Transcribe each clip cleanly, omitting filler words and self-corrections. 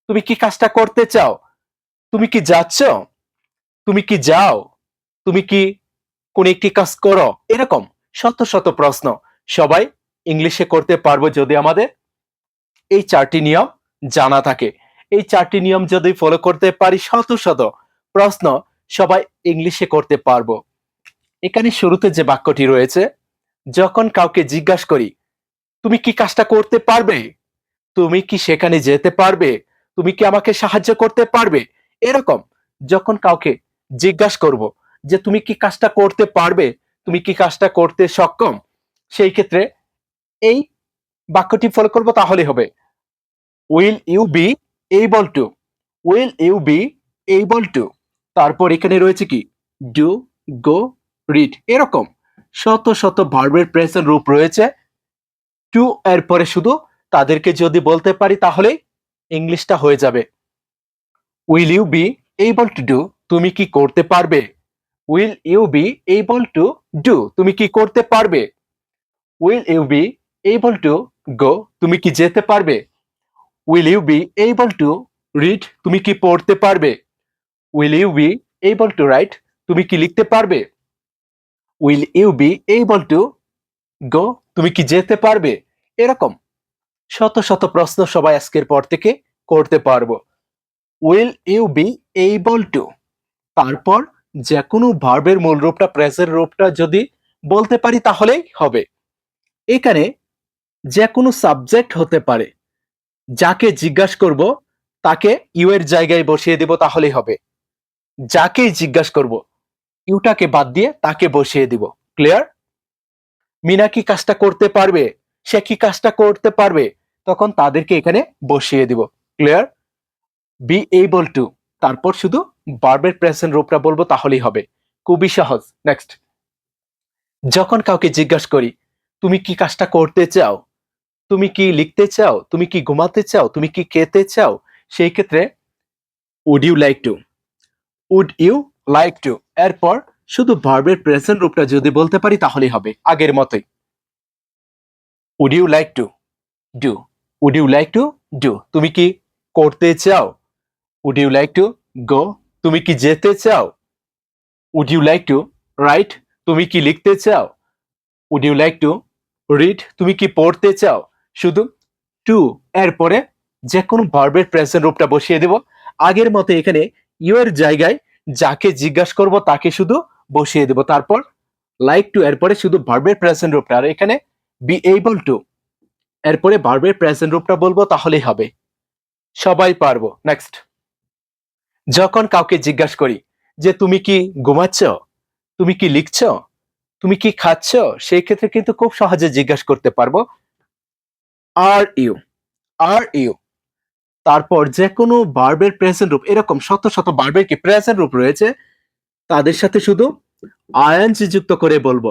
তুমি কি কাজটা করতে চাও? তুমি কি যাচ্ছ? তুমি কি যাও? তুমি কি কোন একটি কাজ করো? এরকম শত শত প্রশ্ন সবাই ইংলিশে করতে পারবো যদি আমাদের এই ৪ টি নিয়ম জানা থাকে। এই ৪ টি নিয়ম যদি ফলো করতে পারি শত শত প্রশ্ন সবাই ইংলিশে করতে পারবো। এখানে শুরুতে যে বাক্যটি রয়েছে, যখন কাউকে জিজ্ঞাসা করি, "তুমি কি কাজটা করতে পারবে? তুমি কি সেখানে যেতে পারবে? তুমি কি আমাকে সাহায্য করতে পারবে?" এরকম যখন কাউকে জিজ্ঞাসা করব যে, "তুমি কি কাজটা করতে পারবে? তুমি কি কাজটা করতে সক্ষম?" সেই ক্ষেত্রে এই বাক্যটি ফলো করব তাহলেই হবে। Will you be able to? Will you be able to? তারপর এখানে রয়েছে কি? Do, go, read এরকম শত শত ভার্বের প্রেজেন্ট রূপ রয়েছে। টু এর পরে শুধু তাদেরকে যদি বলতে পারি তাহলেই ইংলিশটা হয়ে যাবে। Will you be able to do? তুমি কি করতে পারবে? Will you be able to do? তুমি কি করতে পারবে? Will you be able to go? তুমি কি যেতে পারবে? Will you be able to read? তুমি কি পড়তে পারবে? Will you be able to write? তুমি কি লিখতে পারবে? Will you be able to go? তুমি কি যেতে পারবে? এরকম শত শত প্রশ্ন সবাই আজকের পর থেকে করতে পারবো। Will you be able to? তারপর যেকোনো ভার্বের মূল রূপটা প্রেজেন্ট রূপটা যদি বলতে পারি তাহলেই হবে। এখানে যেকোনো সাবজেক্ট হতে পারে। যাকে জিজ্ঞাসা করব তাকে ইউ এর জায়গায় বসিয়ে দেব তাহলেই হবে। যাকেই জিজ্ঞাসা করব ইউটাকে বাদ দিয়ে তাকে বসিয়ে দিব। ক্লিয়ার? মিনা কি কাজটা করতে পারবে? সে কি কাজটা করতে পারবে? তখন তাদেরকে এখানে বসিয়ে দিব। ক্লিয়ার? বি এবল টু তারপর শুধু ভার্বের প্রেজেন্ট রূপটা বলবো তাহলেই হবে। খুবই সহজ। নেক্সট, যখন কাউকে জিজ্ঞাসা করি, তুমি কি কাজটা করতে চাও? তুমি কি লিখতে চাও? তুমি কি ঘুমাতে চাও? তুমি কি খেতে চাও? সেই ক্ষেত্রে would you like to, would you like to এরপর শুধু ভার্বের প্রেজেন্ট রূপটা যদি বলতে পারি তাহলেই হবে আগের মতোই। Would you like to do, would you like to do, তুমি কি করতে চাও? Would you like to go, তুমি কি যেতে চাও? Would you like to write, তুমি কি লিখতে চাও? Would you like to read, তুমি কি পড়তে চাও? শুধু টু এর পরে যে কোনো ভার্বের প্রেজেন্ট রূপটা বসিয়ে দেব। আগের মতো এখানে ইউ এর জায়গায় যাকে জিজ্ঞাসা করব তাকে শুধু বসিয়ে দেব। তারপর লাইক টু এরপরে শুধু ভার্বের প্রেজেন্ট রূপটা, আর এখানে বি এবল টু এরপরে ভার্বের প্রেজেন্ট রূপটা বলবো তাহলেই হবে। সবাই পারবো। নেক্সট, যখন কাউকে জিজ্ঞাসা করি যে তুমি কি ঘুমাচ্ছ? তুমি কি লিখছ? তুমি কি খাচ্ছ? সেই ক্ষেত্রে কিন্তু খুব সহজে জিজ্ঞাসা করতে পারবো আর ইউ, আর ইউ। তারপর যে কোনো ভার্বের প্রেজেন্ট রূপ এরকম শত শত ভার্বের কি প্রেজেন্ট রূপ রয়েছে তাদের সাথে শুধু আইএনজি যুক্ত করে বলবো।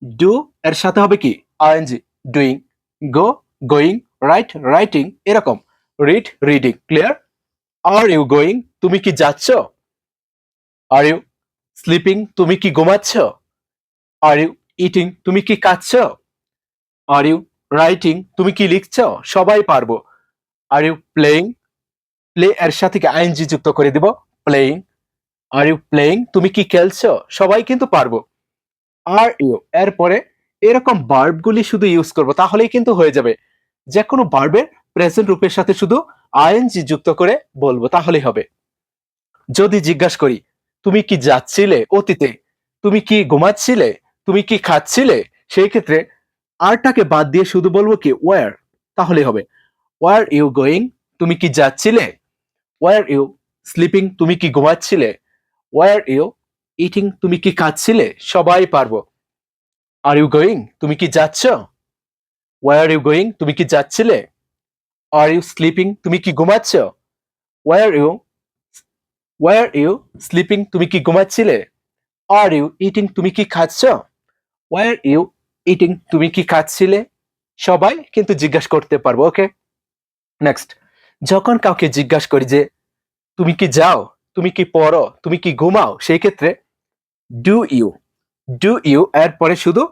ডু এর সাথে হবে কি ING, doing, go going, write writing এরকম, read reading. Clear? Are you going, তুমি কি যাচ্ছ? আর ইউ স্লিপিং, তুমি কি ঘুমাচ্ছ? আর ইউ ইটিং, তুমি কি খাচ্ছ? আর ইউ রাইটিং, তুমি কি লিখছ? সবাই পারবো। আর ইউ প্লেইং, প্লে এর সাথে কি আইএনজি যুক্ত করে দিব, প্লেইং। আর ইউ প্লেইং, তুমি কি খেলছো? সবাই কিন্তু পারবো। আর ইউ এরপরে এরকম ভার্বগুলি শুধু ইউজ করব তাহলেই কিন্তু হয়ে যাবে। যে কোনো ভার্বের প্রেজেন্ট রূপের সাথে শুধু আইএনজি যুক্ত করে বলবো তাহলেই হবে। যদি জিজ্ঞাসা করি, তুমি কি যাচ্ছিলে অতীতে? তুমি কি ঘুমাচ্ছিলে? তুমি কি খাচ্ছিলে? সেই ক্ষেত্রে আরটাকে বাদ দিয়ে শুধু বলবো কি ওয়্যার, তাহলেই হবে। ওয়্যার ইউ গোয়িং, তুমি কি যাচ্ছিলে? ওয়্যার ইউ স্লিপিং, তুমি কি ঘুমাচ্ছিলে? ওয়্যার ইউ ইটিং, তুমি কি খাচ্ছিলে? সবাই পারবো। আর ইউ গোয়িং, তুমি কি যাচ্ছ? ওয়্যার ইউ গোয়িং, তুমি কি যাচ্ছিলে? আর ইউ স্লিপিং, তুমি কি ঘুমাচ্ছ? Were you, were you sleeping, তুমি কি ঘুমাচ্ছিলে? আর ইউ ইটিং, তুমি কি খাচ্ছ? ওয়্যার ইউ ইটিং, তুমি কি খাচ্ছিলে? সবাই কিন্তু জিজ্ঞাসা করতে পারবো। ওকে, নেক্সট, যখন কাউকে জিজ্ঞাসা করি যে তুমি কি যাও? তুমি কি পড়ো? তুমি কি ঘুমাও? সেই ক্ষেত্রে ডু ইউ, ডু ইউ এর পরে শুধু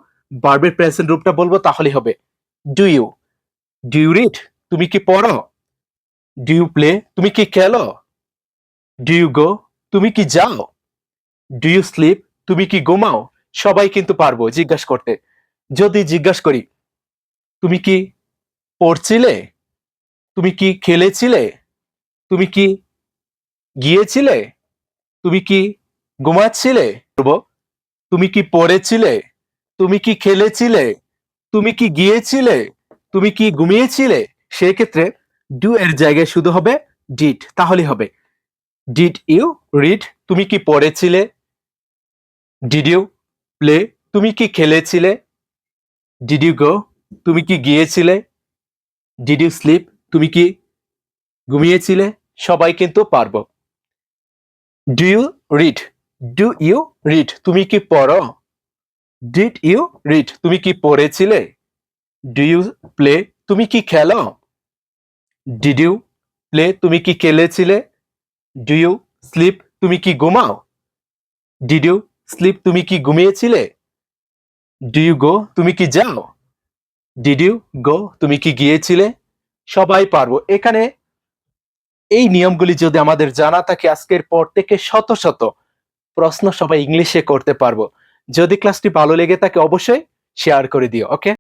ভার্বের প্রেজেন্ট রূপটা বলবো তাহলেই হবে। Do you, do you read, তুমি কি পড়ো? ডু ইউ প্লে তুমি কি খেলো? ডু ইউ গো তুমি কি যাও? ডু ইউ স্লিপ তুমি কি ঘুমাও? সবাই কিন্তু পারবো জিজ্ঞাসা করতে। যদি জিজ্ঞাসা করি তুমি কি পড়ছিলে? তুমি কি খেলেছিলে? তুমি কি গিয়েছিলে? তুমি কি ঘুমাচ্ছিলে? বলবো, তুমি কি পড়েছিলে? তুমি কি খেলেছিলে? তুমি কি গিয়েছিলে? তুমি কি ঘুমিয়েছিলে? সেক্ষেত্রে ডু এর জায়গায় শুধু হবে ডিড, তাহলেই হবে। ডিড ইউ রিড তুমি কি পড়েছিলে? ডিড ইউ প্লে তুমি কি খেলেছিলে? ডিড ইউ গো তুমি কি গিয়েছিলে? ডিড ইউ স্লিপ তুমি কি ঘুমিয়েছিলে? সবাই কিন্তু পারবো। Do you read do you read তুমি কি পড়ো? ডিড ইউ রিড তুমি কি পড়েছিলে? ডু ইউ প্লে তুমি কি খেলো? ডিড ইউ প্লে তুমি কি খেলেছিলে? ডু ইউ স্লিপ তুমি কি ঘুমাও? ডিড ইউ স্লিপ তুমি কি ঘুমিয়েছিলে? ডু ইউ গো তুমি কি যাও? ডিড ইউ গো তুমি কি গিয়েছিলে? সবাই পারবো। এখানে এই নিয়মগুলি যদি আমাদের জানা থাকে আজকের পর থেকে শত শত প্রশ্ন সবাই ইংলিশে করতে পারবো। যদি ক্লাসটি ভালো লেগে থাকে অবশ্যই শেয়ার করে দিও। ওকে।